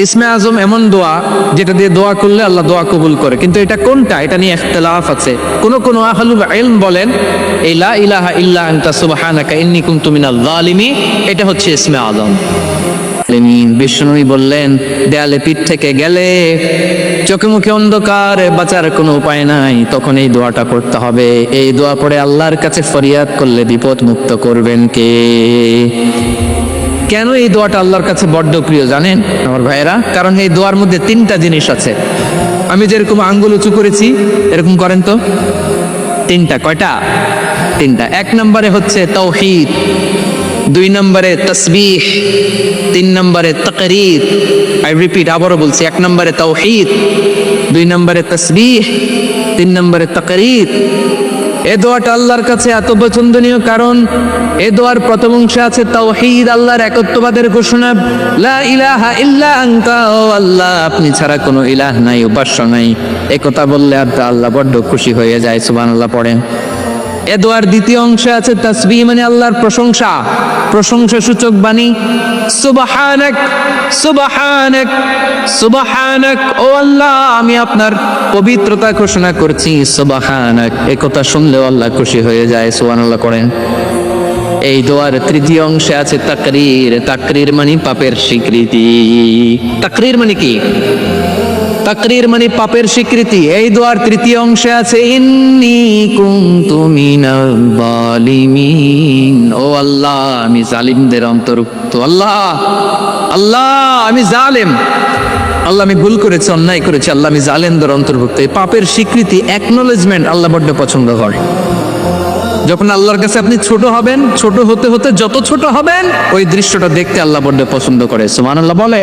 ইসমে আজম এমন দোয়া যেটা দিয়ে দোয়া করলে আল্লাহ দোয়া কবুল করে, কিন্তু এটা কোনটা এটা নিয়ে ইখতিলাফ আছে। কোন আহলুল ইলম বলেন এই লা ইলাহা ইল্লা আনতা সুবহানাকা ইন্নী কুনতু মিনাল যালিমিন এটা হচ্ছে ইসমে আজম। বিষ্ণুই বললেন দেয়ালে পিঠ থেকে গেলে চোখে মুখে অন্ধকার, বাঁচার কোনো উপায় নাই, তখন এই দোয়াটা করতে হবে। এই দোয়া পড়ে আল্লাহর কাছে ফরিয়াদ করলে বিপদ মুক্ত করবেন কে? কেন এই দোয়াটা আল্লাহর কাছে বড্ড প্রিয় জানেন আমার ভাইয়েরা? কারণ এই দোয়ার মধ্যে তিনটা জিনিস আছে। আমি যেরকম আঙ্গুল উঁচু করেছি এরকম করেন তো। তিনটা। কয়টা? তিনটা। এক নম্বরে হচ্ছে তাওহীদ, দুই নম্বরে তাসবিহ, তিন নম্বরে তাকরীর। আই রিপিট, আবারও বলছি, এক নম্বরে তাওহীদ, দুই নম্বরে তাসবিহ, তিন নম্বরে তাকরীর। এই দোয়াটা আল্লাহর কাছে এত পছন্দনীয় কারণ এই দোয়ার প্রথম অংশে আছে তাওহীদ, আল্লাহর একত্ববাদের ঘোষণা। লা ইলাহা ইল্লা আনতা, ও আল্লাহ আপনি ছাড়া কোনো ইলাহ নাই, উপাস্য নাই। এই কথা বললে আল্লাহ বড্ড খুশি হয়ে যায়। সুবহানাল্লাহ পড়েন। এ দোয়ার দ্বিতীয় অংশে আছে তাসবিহ, মানে আল্লাহর প্রশংসা, প্রশংসা সূচক বাণী। সুবহানাক সুবহানাক সুবহানাক, ও আল্লাহ আমি আপনার পবিত্রতা ঘোষণা করছি। সুবহানাক, এই কথা শুনলেও আল্লাহ খুশি হয়ে যায়। সুবহানাল্লাহ করেন। এই দোয়ার তৃতীয় অংশে আছে তাকরীর, তাকরীর মানে পাপের স্বীকৃতি। তাকরীর মানে কি? তাকরীর মানে পাপের স্বীকৃতি। এই দোয়ার তৃতীয় অংশে আছে ইন্নী কুনতু মিনাল যালিমিন, ও আল্লাহ আমি জালিমদের অন্তর্ভুক্ত। আল্লাহ আল্লাহ আমি জালেম, আল্লাহ আমি ভুল করেছি, অন্যায় করেছি, আল্লাহ আমি জালেমদের অন্তর্ভুক্ত। এই পাপের স্বীকৃতি, অ্যাকনোলেজমেন্ট আল্লাহ বড্ড পছন্দ করে। যখন আল্লাহর কাছে আপনি ছোট হবেন, ছোট হতে হতে যত ছোট হবেন ওই দৃশ্যটা দেখতে আল্লাহ বড্ড পছন্দ করে। সুবহানাল্লাহ বলে।